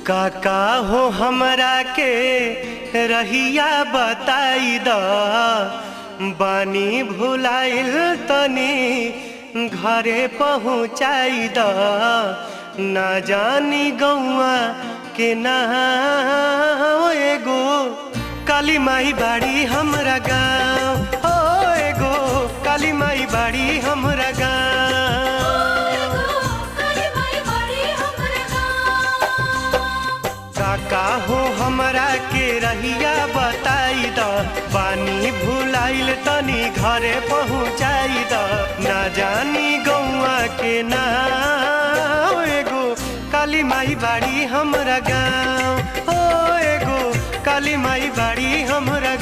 काका हो हमरा के रहिया बताई द बानी भुलाइल तनी घरे पहुँचाई द ना जानी गौआ के ना एगो काली माई बाड़ी हमरा गाँव हो एगो काली माई बाड़ी हमरा गाँव। काका हो हमरा के रहिया बताई द बानी भुलाइल तनी घरे पहुँचाई द ना जानी गौआ के ना एगो काली माई बाड़ी हमरा गाँव हो एगो काली माई बाड़ी हमरा